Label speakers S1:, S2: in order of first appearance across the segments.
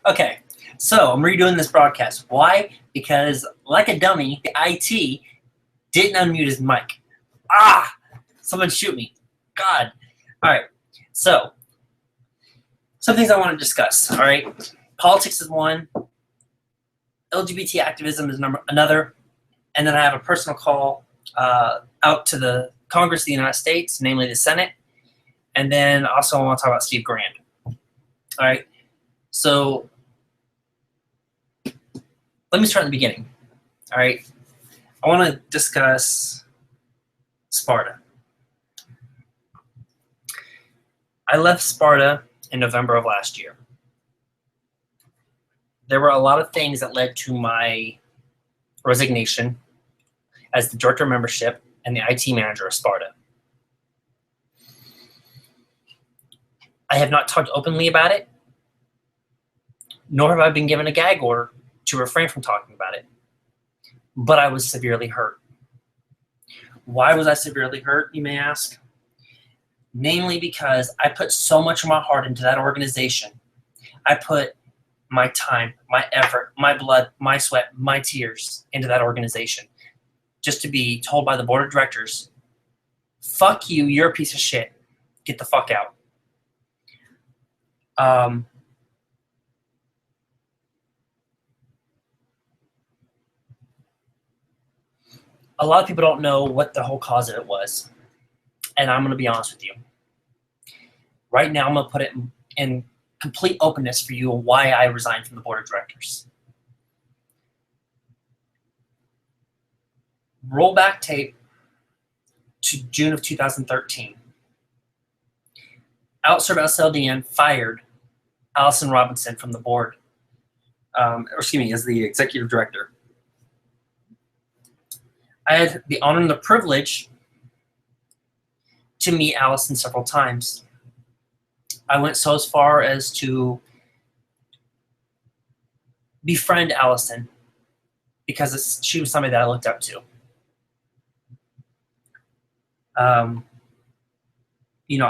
S1: Okay, so I'm redoing this broadcast. Why? Because, like a dummy, the IT didn't unmute his mic. Ah! Someone shoot me. God. All right, so some things I want to discuss, all right? Politics is one. LGBT activism is another. And then I have a personal call out to the Congress of the United States, namely the Senate. And then also I want to talk about Steve Grand. All right, so let me start in the beginning. All right, I want to discuss SPARTA. I left SPARTA in November of last year. There were a lot of things that led to my resignation as the director of membership and the IT manager of SPARTA. I have not talked openly about it, nor have I been given a gag order to refrain from talking about it. But I was severely hurt. Why was I severely hurt, you may ask? Namely because I put so much of my heart into that organization. I put my time, my effort, my blood, my sweat, my tears into that organization. Just to be told by the board of directors, fuck you, you're a piece of shit. Get the fuck out. A lot of people don't know what the whole cause of it was. And I'm going to be honest with you. Right now, I'm going to put it in complete openness for you why I resigned from the board of directors. Roll back tape to June of 2013. OutServe SLDN fired Allison Robinson from the board, as the executive director. I had the honor and the privilege to meet Allison several times. I went so as far as to befriend Allison because she was somebody that I looked up to.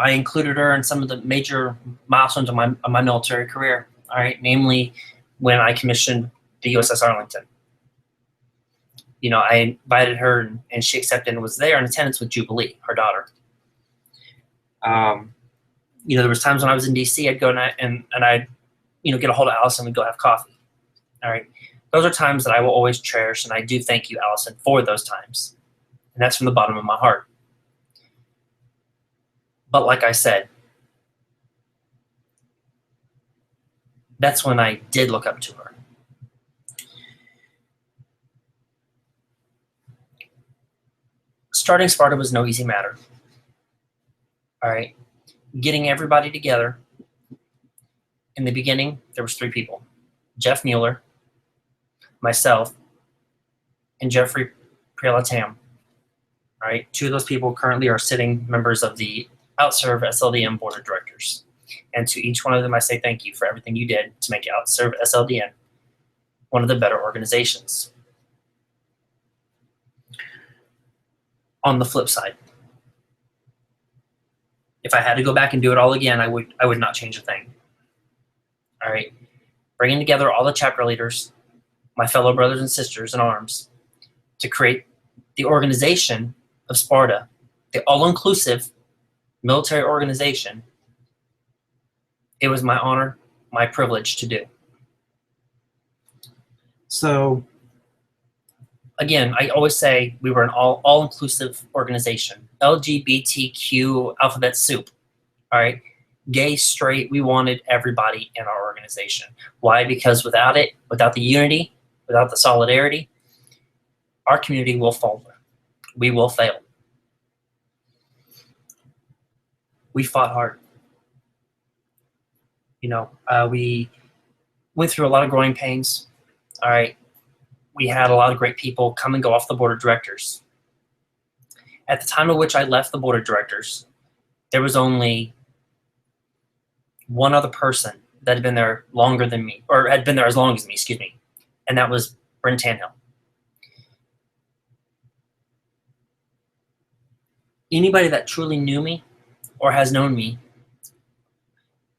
S1: I included her in some of the major milestones of my military career. All right, namely when I commissioned the USS Arlington. I invited her and she accepted and was there in attendance with Jubilee, her daughter. There was times when I was in DC, I'd go and I'd, get a hold of Allison and go have coffee. All right. Those are times that I will always cherish, and I do thank you, Allison, for those times. And that's from the bottom of my heart. But like I said, that's when I did look up to her. Starting SPARTA was no easy matter. All right. Getting everybody together. In the beginning, there was 3 people. Jeff Mueller, myself, and Jeffrey Prialatam. All right. 2 of those people currently are sitting members of the OutServe SLDN board of directors. And to each one of them, I say thank you for everything you did to make OutServe SLDN one of the better organizations. On the flip side, if I had to go back and do it all again, I would not change a thing. All right. Bringing together all the chapter leaders, my fellow brothers and sisters in arms, to create the organization of SPARTA, the all-inclusive military organization, it was my honor, my privilege to do. So, again, I always say we were an all-inclusive organization. LGBTQ alphabet soup. All right. Gay, straight, we wanted everybody in our organization. Why? Because without it, without the unity, without the solidarity, our community will falter. We will fail. We fought hard. We went through a lot of growing pains. All right. We had a lot of great people come and go off the board of directors. At the time of which I left the board of directors, there was only one other person that had been there longer than me, or had been there as long as me, excuse me, and that was Bryn Tanhill. Anybody that truly knew me or has known me,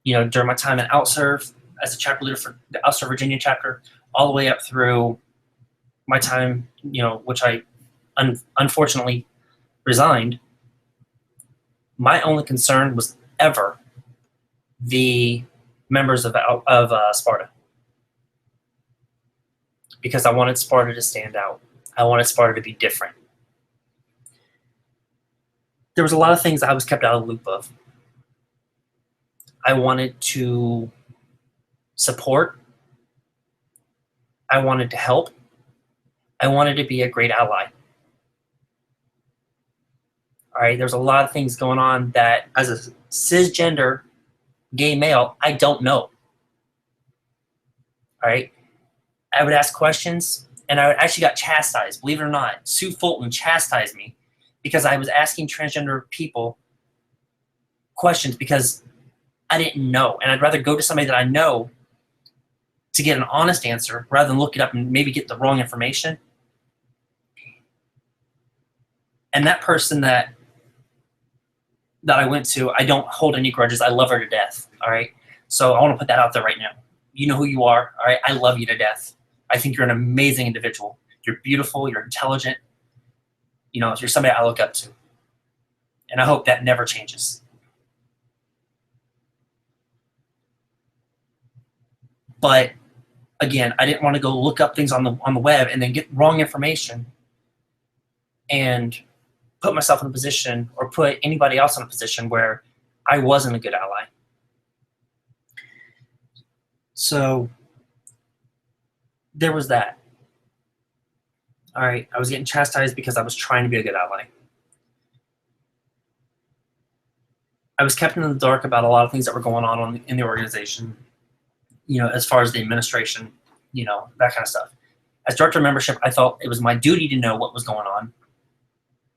S1: during my time at OutServe, as a chapter leader for the Ulster, Virginia chapter, all the way up through my time, which I unfortunately resigned. My only concern was ever the members of SPARTA, because I wanted SPARTA to stand out. I wanted SPARTA to be different. There was a lot of things I was kept out of the loop of. I wanted to support. I wanted to help. I wanted to be a great ally. All right, there's a lot of things going on that, as a cisgender gay male, I don't know. All right, I would ask questions, and I actually got chastised. Believe it or not, Sue Fulton chastised me because I was asking transgender people questions because I didn't know, and I'd rather go to somebody that I know to get an honest answer rather than look it up and maybe get the wrong information. And that person that I went to, I don't hold any grudges. I love her to death. All right. So I want to put that out there right now. You know who you are. All right. I love you to death. I think you're an amazing individual. You're beautiful. You're intelligent. You're somebody I look up to. And I hope that never changes. But again, I didn't want to go look up things on the web and then get wrong information and put myself in a position, or put anybody else in a position where I wasn't a good ally. So there was that. All right, I was getting chastised because I was trying to be a good ally. I was kept in the dark about a lot of things that were going on in the organization, as far as the administration, that kind of stuff. As director of membership, I felt it was my duty to know what was going on,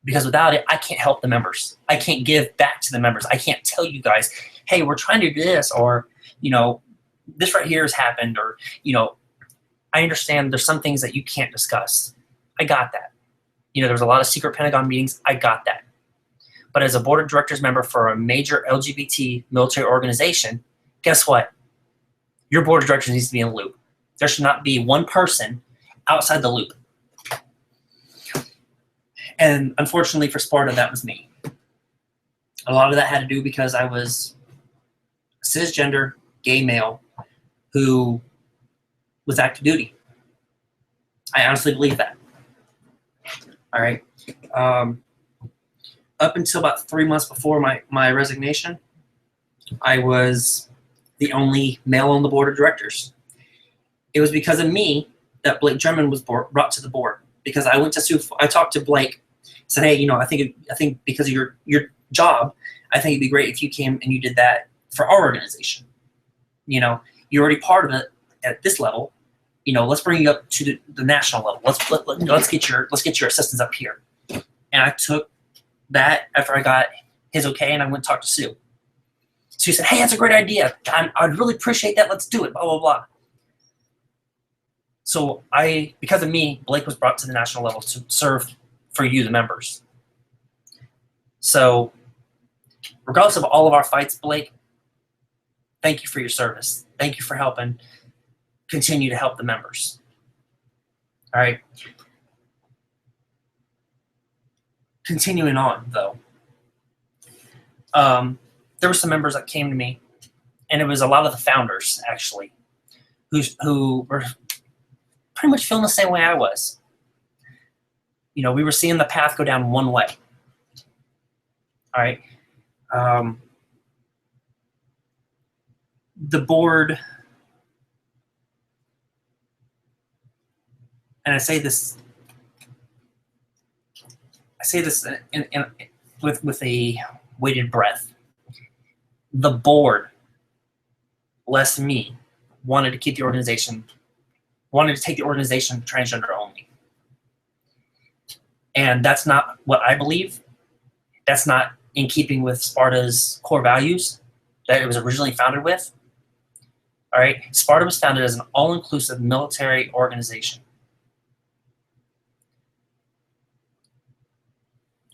S1: because without it, I can't help the members. I can't give back to the members. I can't tell you guys, hey, we're trying to do this, or, this right here has happened, or, I understand there's some things that you can't discuss. I got that. There was a lot of secret Pentagon meetings. I got that. But as a board of directors member for a major LGBT military organization, guess what? Your board of directors needs to be in the loop. There should not be one person outside the loop. And unfortunately for SPARTA, that was me. A lot of that had to do because I was a cisgender gay male who was active duty. I honestly believe that. All right. Up until about 3 months before my resignation, I was the only male on the board of directors. It was because of me that Blake Drummond was brought to the board, because I went to Sue. I talked to Blake, said, hey, I think because of your job, I think it'd be great if you came and you did that for our organization. You're already part of it at this level. Let's bring you up to the national level. Let's get your assistants up here. And I took that after I got his okay, and I went and talked to Sue. Sue said, hey, that's a great idea. I'd really appreciate that. Let's do it, blah, blah, blah. So because of me, Blake was brought to the national level to serve for you, the members. So regardless of all of our fights, Blake, thank you for your service. Thank you for helping continue to help the members. All right. Continuing on, though, there were some members that came to me, and it was a lot of the founders, actually, who were pretty much feeling the same way I was. We were seeing the path go down one way. All right. The board, and I say this with a weighted breath. The board, less me, wanted to take the organization transgender only. And that's not what I believe. That's not in keeping with SPARTA's core values that it was originally founded with. All right, SPARTA was founded as an all-inclusive military organization.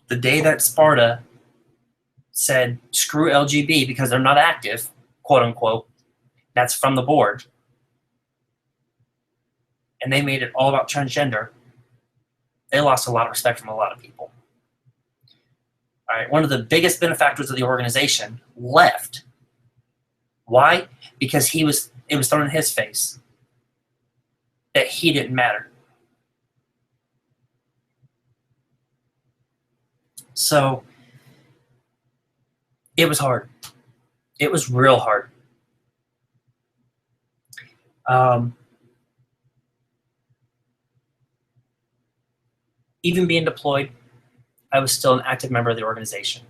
S1: The day that SPARTA said, screw LGB because they're not active, quote unquote, that's from the board, and they made it all about transgender, they lost a lot of respect from a lot of people. All right, one of the biggest benefactors of the organization left. Why? Because it was thrown in his face that he didn't matter. So it was hard. It was real hard. Even being deployed, I was still an active member of the organization.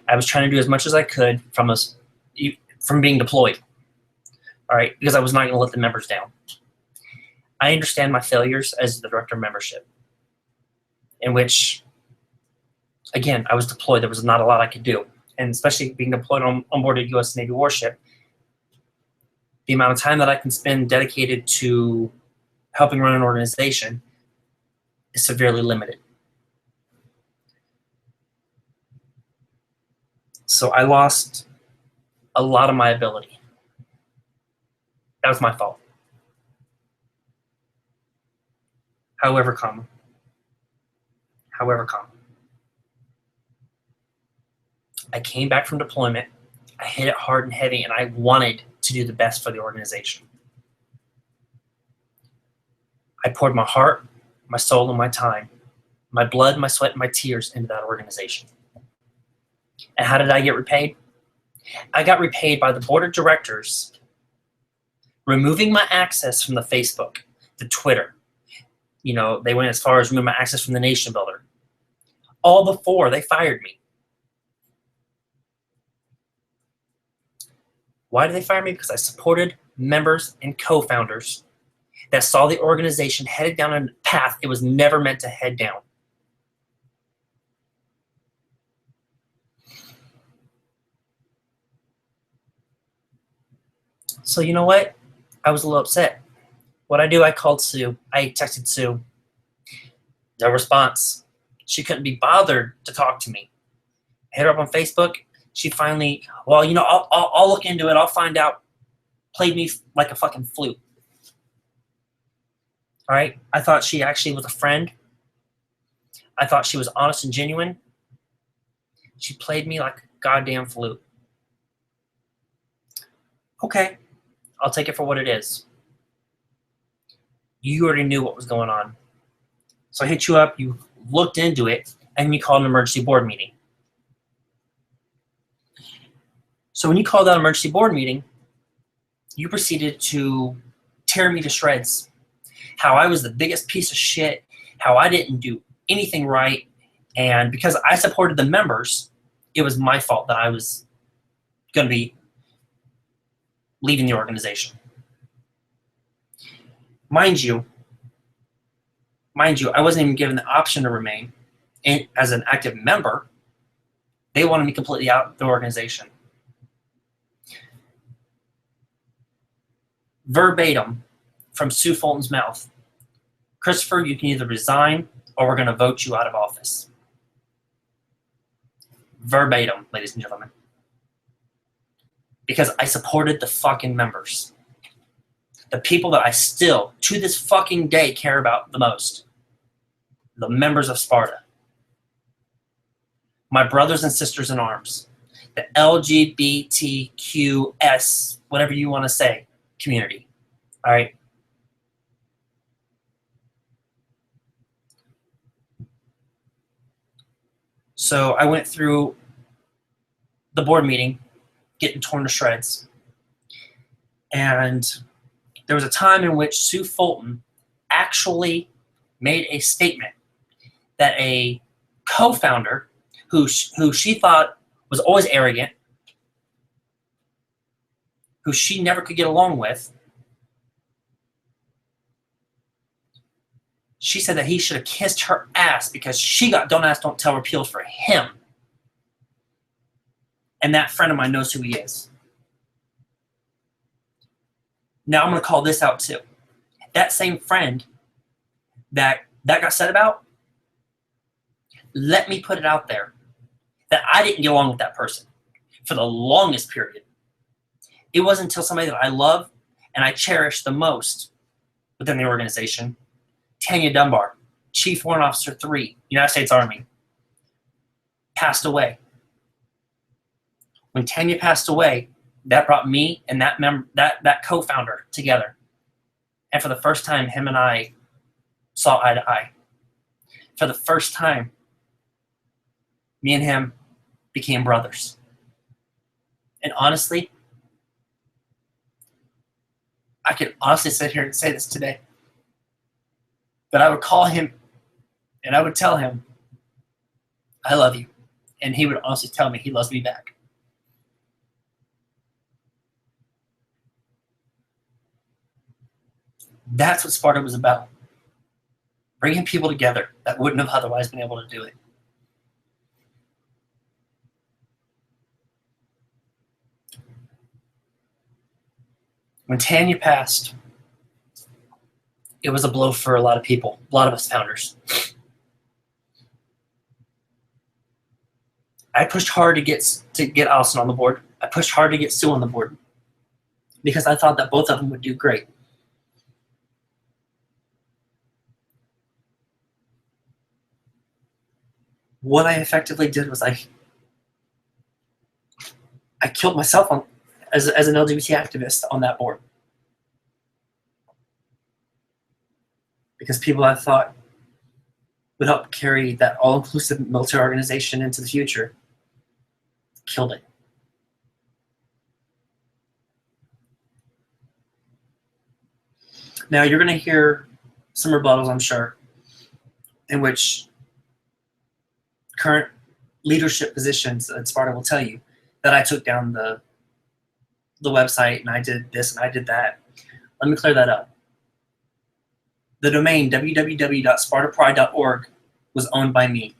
S1: I was trying to do as much as I could from being deployed, all right, because I was not going to let the members down. I understand my failures as the director of membership, in which, again, I was deployed. There was not a lot I could do, and especially being deployed on board a U.S. Navy warship, the amount of time that I can spend dedicated to helping run an organization is severely limited. So I lost a lot of my ability. That was my fault. However, I came back from deployment. I hit it hard and heavy, and I wanted to do the best for the organization. I poured my heart, my soul, and my time, my blood, my sweat, and my tears into that organization. And how did I get repaid? I got repaid by the board of directors removing my access from the Facebook, the Twitter. You know, they went as far as removing my access from the Nation Builder. All before they fired me. Why did they fire me? Because I supported members and co-founders that saw the organization headed down a path it was never meant to head down. So you know what? I was a little upset. What I do, I called Sue. I texted Sue. No response. She couldn't be bothered to talk to me. I hit her up on Facebook. She finally, well, you know, I'll look into it. I'll find out. Played me like a fucking flute. All right? I thought she actually was a friend. I thought she was honest and genuine. She played me like a goddamn flute. Okay. I'll take it for what it is. You already knew what was going on. So I hit you up, you looked into it, and you called an emergency board meeting. So when you called that emergency board meeting, you proceeded to tear me to shreds. How I was the biggest piece of shit, how I didn't do anything right, and because I supported the members, it was my fault that I was going to be leaving the organization. Mind you, I wasn't even given the option to remain as an active member. They wanted me completely out of the organization. Verbatim from Sue Fulton's mouth, Christopher, you can either resign or we're going to vote you out of office. Verbatim, ladies and gentlemen. Because I supported the fucking members. The people that I still, to this fucking day, care about the most. The members of SPARTA. My brothers and sisters in arms. The LGBTQS, whatever you want to say, community. All right? So I went through the board meeting, getting torn to shreds. And there was a time in which Sue Fulton actually made a statement that a co-founder who she thought was always arrogant, who she never could get along with, she said that he should have kissed her ass because she got don't ask, don't tell repealed for him. And that friend of mine knows who he is. Now I'm going to call this out too. That same friend that got said about, let me put it out there that I didn't get along with that person for the longest period It wasn't until somebody that I love and I cherish the most within the organization, Tanya Dunbar, Chief Warrant Officer 3, United States Army, passed away. When Tanya passed away, that brought me and that co-founder together. And for the first time, him and I saw eye to eye. For the first time, me and him became brothers. And honestly, I could honestly sit here and say this today, but I would call him and I would tell him, I love you. And he would honestly tell me he loves me back. That's what SPARTA was about. Bringing people together that wouldn't have otherwise been able to do it. When Tanya passed, it was a blow for a lot of people, a lot of us founders. I pushed hard to get Allison on the board. I pushed hard to get Sue on the board because I thought that both of them would do great. What I effectively did was I killed myself as an LGBT activist on that board. Because people I thought would help carry that all-inclusive military organization into the future killed it. Now you're going to hear some rebuttals, I'm sure, in which current leadership positions at SPARTA will tell you that I took down the website and I did this and I did that. Let me clear that up. The domain www.spartapride.org was owned by me.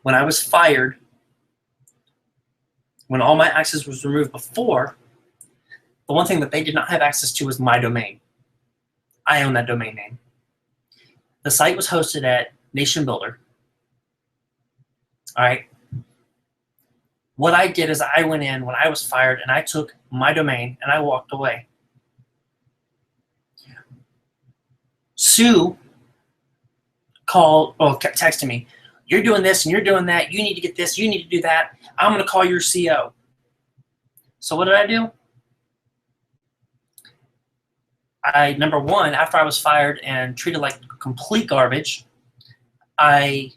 S1: When I was fired, when all my access was removed before, the one thing that they did not have access to was my domain. I own that domain name. The site was hosted at Nation Builder. All right. What I did is I went in when I was fired and I took my domain and I walked away. Sue texted me, you're doing this and you're doing that. You need to get this. You need to do that. I'm going to call your CO. So what did I do? Number one, after I was fired and treated like complete garbage, I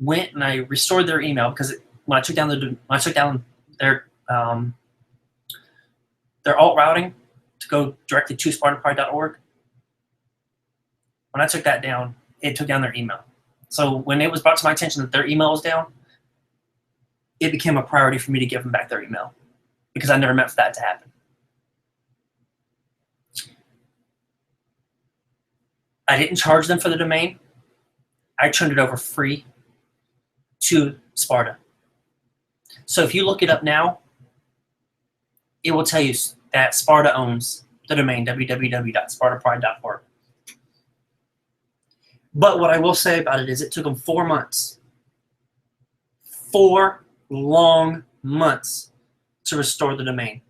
S1: went and I restored their email because when I took down their alt routing to go directly to SpartaPride.org, when I took that down, it took down their email. So when it was brought to my attention that their email was down, it became a priority for me to give them back their email because I never meant for that to happen. I didn't charge them for the domain. I turned it over free to SPARTA. So if you look it up now, it will tell you that SPARTA owns the domain www.spartapride.org. But what I will say about it is it took them 4 months. 4 long months to restore the domain,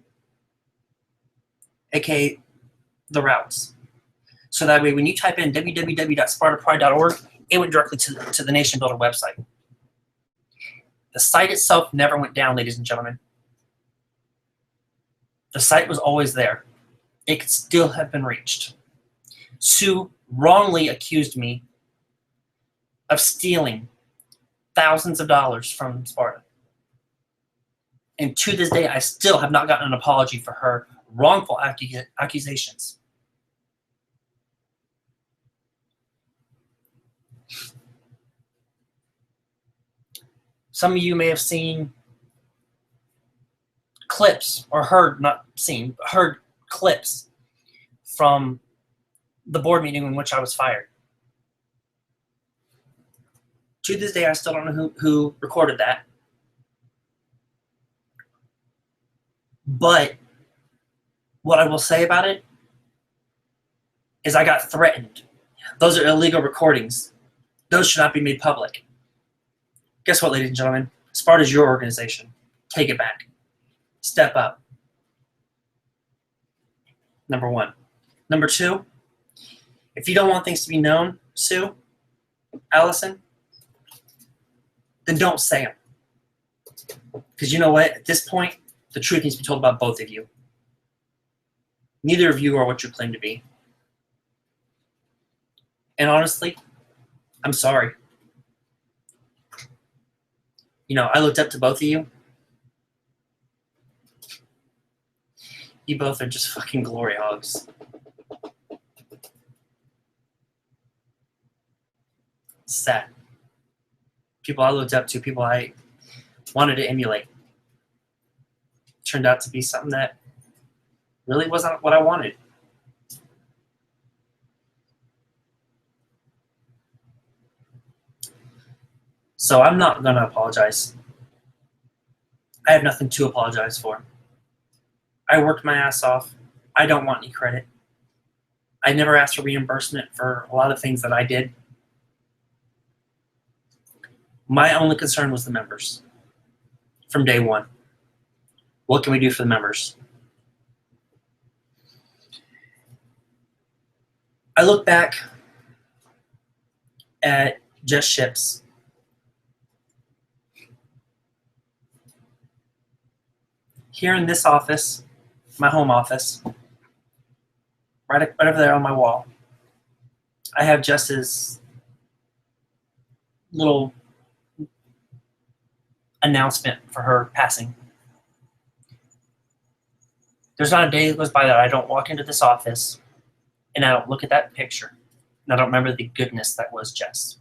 S1: aka the routes. So that way when you type in www.spartapride.org, it went directly to the Nation Builder website. The site itself never went down, ladies and gentlemen. The site was always there. It could still have been reached. Sue wrongly accused me of stealing thousands of dollars from SPARTA. And to this day, I still have not gotten an apology for her wrongful accusations. Some of you may have seen clips or heard clips from the board meeting in which I was fired. To this day, I still don't know who recorded that. But what I will say about it is I got threatened. Those are illegal recordings. Those should not be made public. Guess what, ladies and gentlemen? SPARTA is your organization. Take it back. Step up. Number one. Number two, if you don't want things to be known, Sue, Allison, then don't say them. Because you know what? At this point, the truth needs to be told about both of you. Neither of you are what you claim to be. And honestly, I'm sorry. You know, I looked up to both of you. You both are just fucking glory hogs. It's sad. People I looked up to, people I wanted to emulate. Turned out to be something that really wasn't what I wanted. So I'm not going to apologize. I have nothing to apologize for. I worked my ass off. I don't want any credit. I never asked for reimbursement for a lot of things that I did. My only concern was the members from day one. What can we do for the members? I look back at Just Ships. Here in this office, my home office, right over there on my wall, I have Jess's little announcement for her passing. There's not a day that goes by that I don't walk into this office and I don't look at that picture and I don't remember the goodness that was Jess.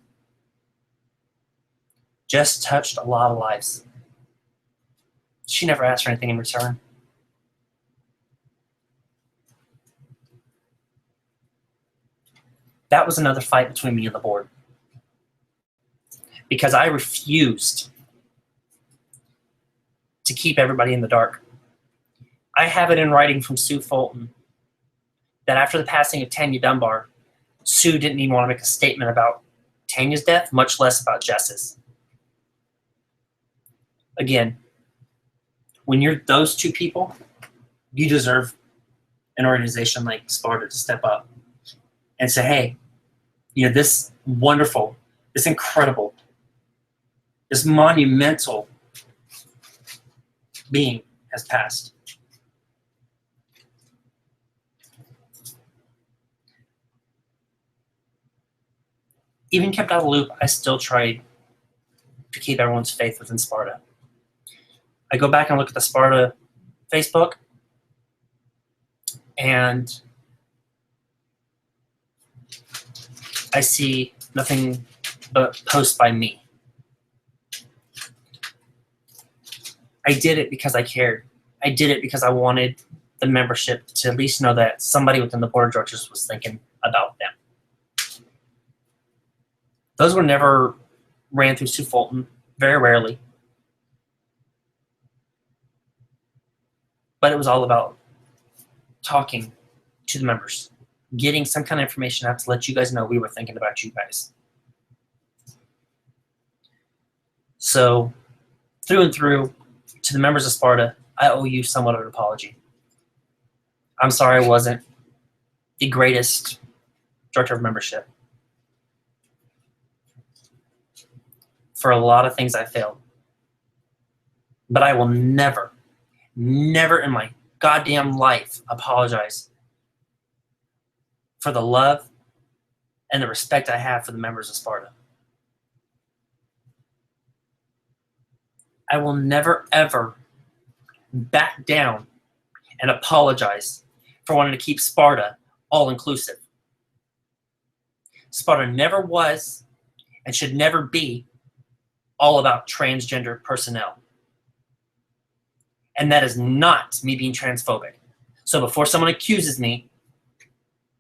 S1: Jess touched a lot of lives. She never asked for anything in return. That was another fight between me and the board. Because I refused to keep everybody in the dark. I have it in writing from Sue Fulton that after the passing of Tanya Dunbar, Sue didn't even want to make a statement about Tanya's death, much less about Jess's. Again, when you're those two people, you deserve an organization like SPARTA to step up and say, hey, you know, this wonderful, this incredible, this monumental being has passed. Even kept out of the loop, I still tried to keep everyone's faith within SPARTA. I go back and look at the SPARTA Facebook, and I see nothing but posts by me. I did it because I cared. I did it because I wanted the membership to at least know that somebody within the board of directors was thinking about them. Those were never ran through Sue Fulton, very rarely. But it was all about talking to the members, getting some kind of information out to let you guys know we were thinking about you guys. So through and through, to the members of SPARTA, I owe you somewhat of an apology. I'm sorry I wasn't the greatest director of membership. For a lot of things I failed. But I will never, never in my goddamn life apologize for the love and the respect I have for the members of SPARTA. I will never, ever back down and apologize for wanting to keep SPARTA all-inclusive. SPARTA never was and should never be all about transgender personnel. And that is not me being transphobic. So before someone accuses me,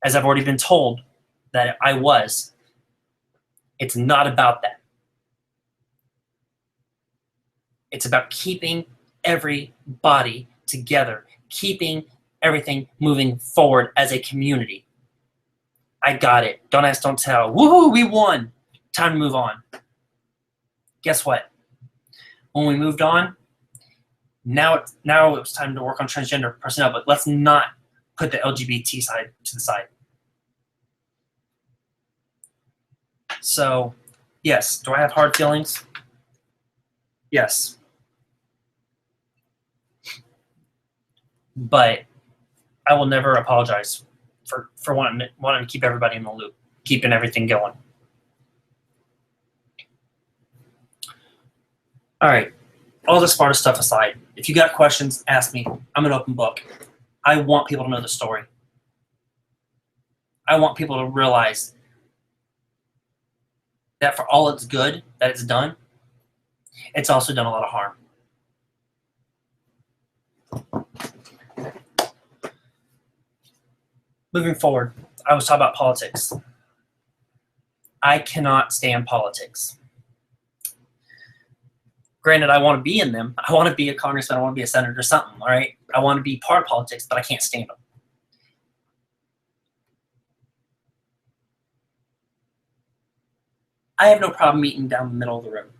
S1: as I've already been told that I was, it's not about that. It's about keeping everybody together, keeping everything moving forward as a community. I got it. Don't ask, don't tell. Woohoo, we won. Time to move on. Guess what? When we moved on, Now it's time to work on transgender personnel, but let's not put the LGBT side to the side. So, yes, do I have hard feelings? Yes. But I will never apologize for wanting to keep everybody in the loop, keeping everything going. All right, all the SPARTA stuff aside, if you got questions, ask me. I'm an open book. I want people to know the story. I want people to realize that for all it's good that it's done, it's also done a lot of harm. Moving forward, I was talking about politics. I cannot stand politics. Granted, I want to be in them. I want to be a congressman. I want to be a senator or something, all right? I want to be part of politics, but I can't stand them. I have no problem meeting down the middle of the road.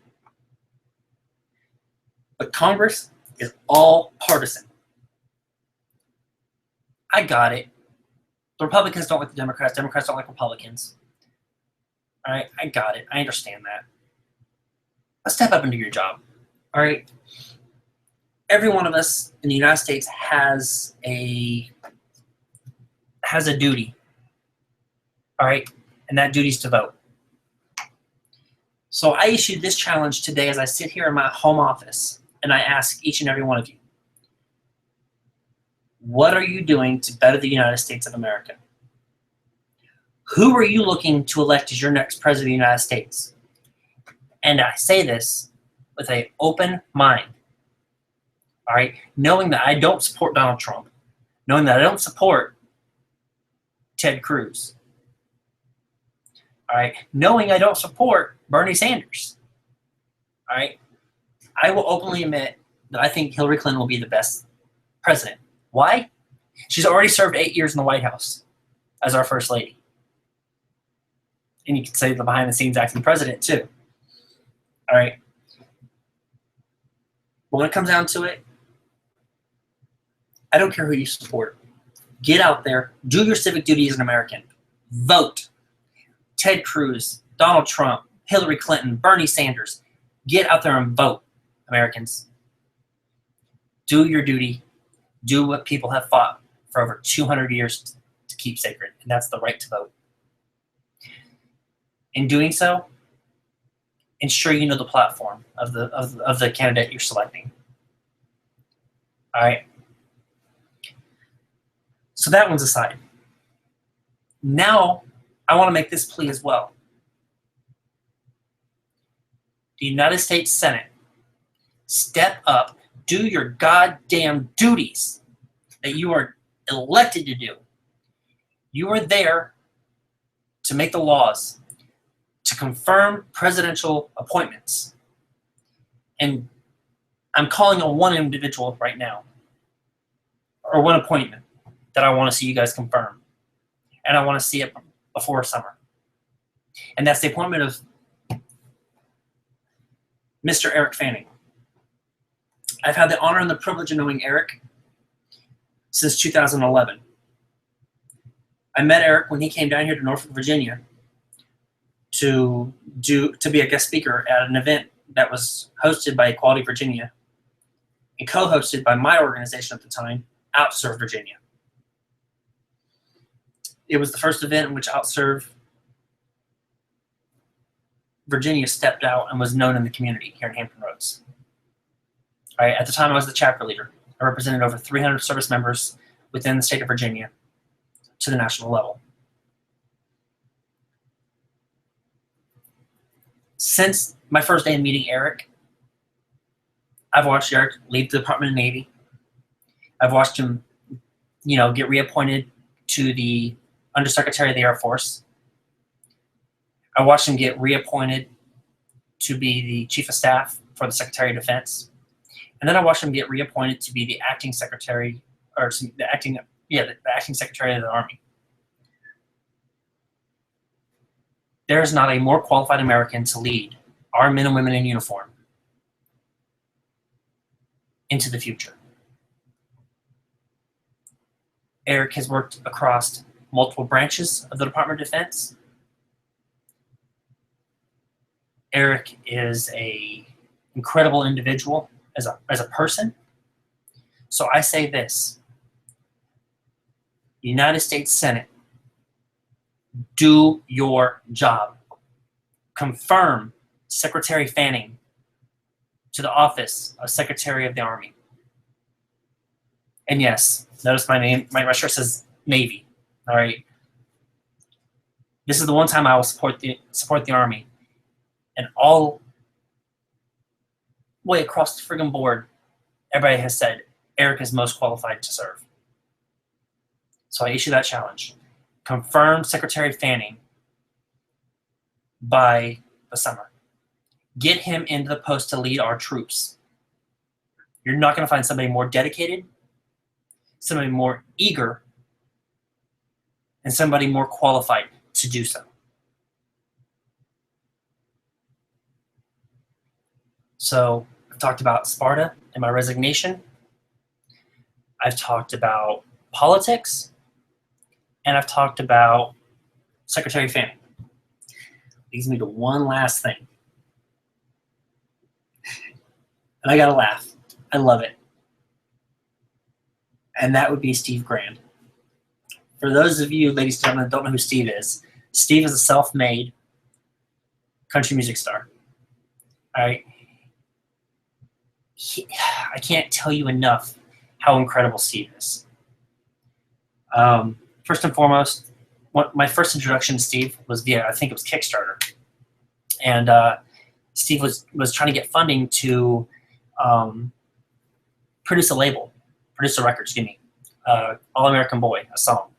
S1: But Congress is all partisan. I got it. The Republicans don't like the Democrats. Democrats don't like Republicans. All right, I got it. I understand that. But step up and do your job. All right. Every one of us in the United States has a duty. All right, and that duty is to vote. So I issued this challenge today as I sit here in my home office, and I ask each and every one of you, what are you doing to better the United States of America? Who are you looking to elect as your next president of the United States? And I say this with an open mind, all right? Knowing that I don't support Donald Trump, knowing that I don't support Ted Cruz, all right? Knowing I don't support Bernie Sanders, all right? I will openly admit that I think Hillary Clinton will be the best president. Why? She's already served 8 years in the White House as our first lady. And you could say the behind-the-scenes acting president, too. All right? But when it comes down to it, I don't care who you support. Get out there. Do your civic duty as an American. Vote. Ted Cruz, Donald Trump, Hillary Clinton, Bernie Sanders. Get out there and vote, Americans. Do your duty. Do what people have fought for over 200 years to keep sacred, and that's the right to vote. In doing so, ensure you know the platform of the candidate you're selecting. All right. So that one's aside. Now, I want to make this plea as well. The United States Senate, step up, do your goddamn duties that you are elected to do. You are there to make the laws, to confirm presidential appointments. And I'm calling on one individual right now, or one appointment that I want to see you guys confirm. And I want to see it before summer. And that's the appointment of Mr. Eric Fanning. I've had the honor and the privilege of knowing Eric since 2011. I met Eric when he came down here to Norfolk, Virginia to be a guest speaker at an event that was hosted by Equality Virginia and co-hosted by my organization at the time, Outserve Virginia. It was the first event in which Outserve Virginia stepped out and was known in the community here in Hampton Roads. All right, at the time, I was the chapter leader. I represented over 300 service members within the state of Virginia to the national level. Since my first day of meeting Eric, I've watched Eric leave the Department of Navy. I've watched him, get reappointed to the Undersecretary of the Air Force. I watched him get reappointed to be the Chief of Staff for the Secretary of Defense. And then I watched him get reappointed to be the acting secretary, or the acting secretary of the Army. There is not a more qualified American to lead our men and women in uniform into the future. Eric has worked across multiple branches of the Department of Defense. Eric is an incredible individual as a person. So I say this, United States Senate, do your job. Confirm Secretary Fanning to the office of Secretary of the Army. And yes, notice my name, my shirt says Navy. All right. This is the one time I will support the Army. And all way across the friggin' board, everybody has said Eric is most qualified to serve. So I issue that challenge. Confirm Secretary Fanning by the summer. Get him into the post to lead our troops. You're not going to find somebody more dedicated, somebody more eager, and somebody more qualified to do so. So I've talked about SPARTA and my resignation. I've talked about politics, and I've talked about Secretary Fanning. Leads me to one last thing. And I gotta laugh. I love it. And that would be Steve Grand. For those of you, ladies and gentlemen, that don't know who Steve is a self-made country music star. All right. I can't tell you enough how incredible Steve is. First and foremost, my first introduction to Steve was via, I think it was Kickstarter. And Steve was trying to get funding to produce a record, excuse me, All American Boy, a song.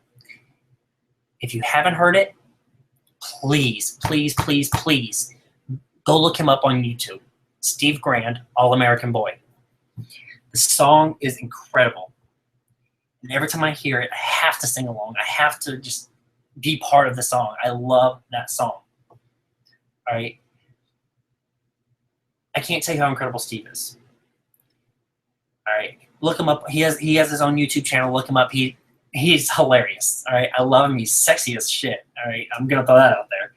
S1: If you haven't heard it, please, please, please, please go look him up on YouTube. Steve Grand, All American Boy. The song is incredible. And every time I hear it, I have to sing along. I have to just be part of the song. I love that song. All right. I can't tell you how incredible Steve is. All right. Look him up. He has his own YouTube channel. Look him up. He's hilarious. All right. I love him. He's sexy as shit. All right. I'm going to throw that out there.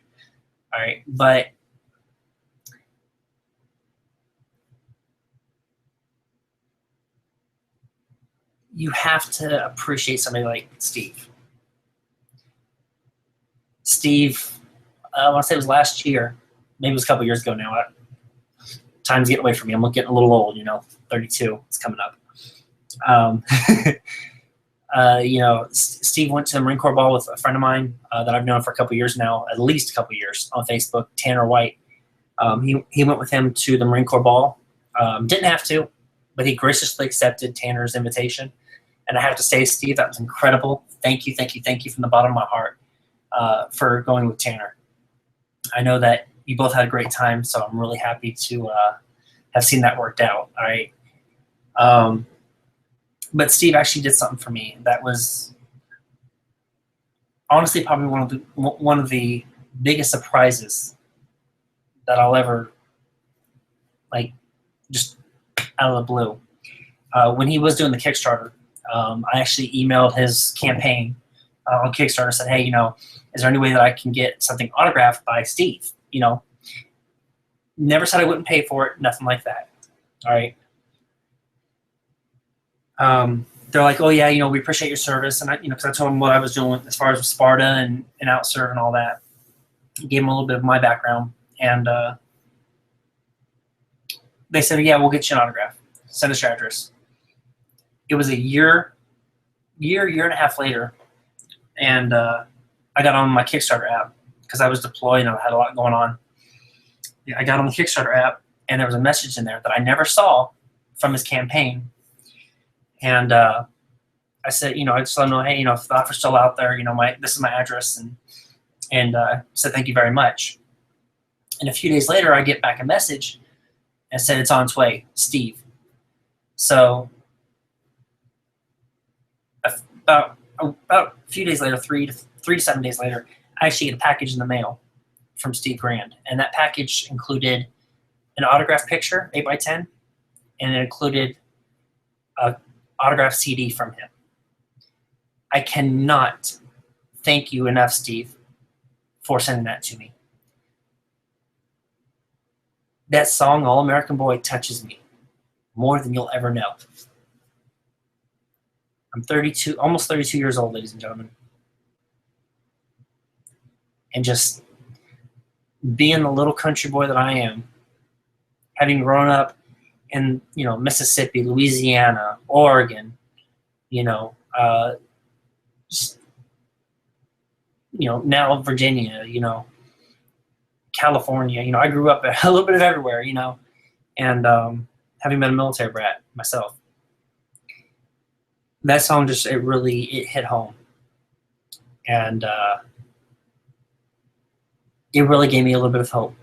S1: All right. But you have to appreciate somebody like Steve. Steve, I want to say it was last year. Maybe it was a couple years ago now. Time's getting away from me. I'm getting a little old, 32. It's coming up. Steve went to Marine Corps ball with a friend of mine that I've known for a couple years now, at least a couple years on Facebook, Tanner White. He went with him to the Marine Corps ball. Didn't have to, but he graciously accepted Tanner's invitation. And I have to say, Steve, that was incredible. Thank you, thank you, thank you from the bottom of my heart for going with Tanner. I know that you both had a great time, so I'm really happy to have seen that worked out. All right. But Steve actually did something for me that was honestly probably one of the biggest surprises that I'll ever, just out of the blue. When he was doing the Kickstarter, I actually emailed his campaign on Kickstarter, said, hey, is there any way that I can get something autographed by Steve? Never said I wouldn't pay for it, nothing like that. All right. They're like, oh yeah, we appreciate your service. And because I told them what I was doing as far as SPARTA and outserve and all that. Gave them a little bit of my background. And they said, yeah, we'll get you an autograph. Send us your address. It was a year and a half later. And I got on my Kickstarter app because I was deployed and I had a lot going on. I got on the Kickstarter app and there was a message in there that I never saw from his campaign. And I said, I just let him know, hey, if the offer's still out there, this is my address, and said thank you very much. And a few days later, I get back a message and said it's on its way, Steve. So about a few days later, three to 7 days later, I actually get a package in the mail from Steve Grand, and that package included an autograph picture, 8x10, and it included a autographed CD from him. I cannot thank you enough, Steve, for sending that to me. That song, All American Boy, touches me more than you'll ever know. I'm 32, almost 32 years old, ladies and gentlemen. And just being the little country boy that I am, having grown up in, Mississippi, Louisiana, Oregon, just, now Virginia, California, I grew up a little bit of everywhere, and having been a military brat myself. That song just, it hit home. And it really gave me a little bit of hope,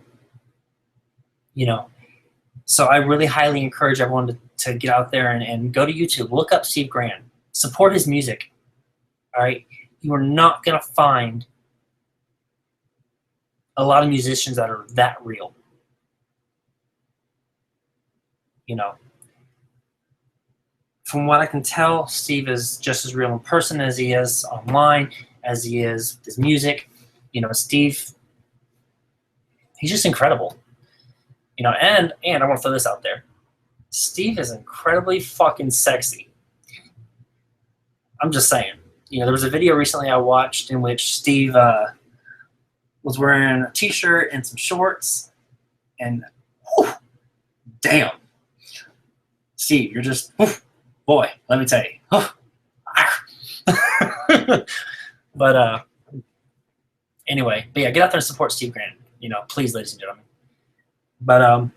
S1: So I really highly encourage everyone to get out there and go to YouTube, look up Steve Grand, support his music, all right? You are not going to find a lot of musicians that are that real, From what I can tell, Steve is just as real in person as he is online, as he is with his music. Steve, he's just incredible. And I want to throw this out there. Steve is incredibly fucking sexy. I'm just saying. There was a video recently I watched in which Steve was wearing a t-shirt and some shorts, and whew, damn. Steve, you're just, boy, let me tell you. But anyway, yeah, get out there and support Steve Grand. Please, ladies and gentlemen. But I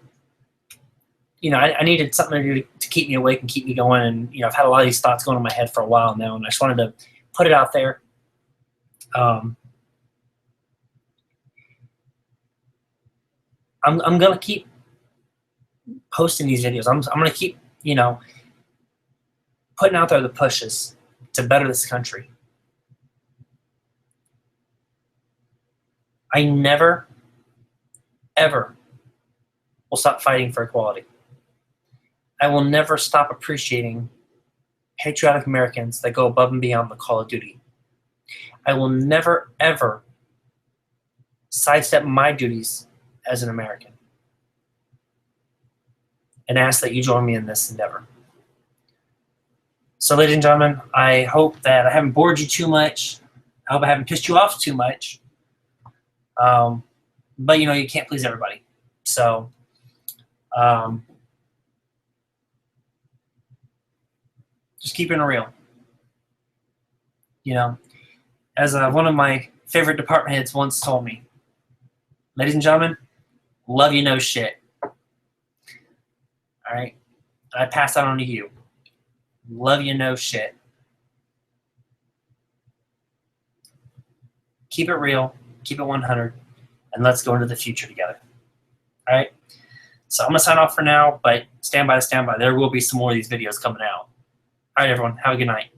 S1: needed something to keep me awake and keep me going, and I've had a lot of these thoughts going in my head for a while now, and I just wanted to put it out there. I'm gonna keep posting these videos. I'm gonna keep putting out there the pushes to better this country. I never, ever will stop fighting for equality. I will never stop appreciating patriotic Americans that go above and beyond the call of duty. I will never, ever sidestep my duties as an American and ask that you join me in this endeavor. So, ladies and gentlemen, I hope that I haven't bored you too much. I hope I haven't pissed you off too much. But, you can't please everybody. So, just keeping it real. As one of my favorite department heads once told me, ladies and gentlemen, love you no shit. All right? I pass that on to you. Love you no shit. Keep it real. Keep it 100. And let's go into the future together. All right? So I'm going to sign off for now, but stand by. There will be some more of these videos coming out. All right, everyone. Have a good night.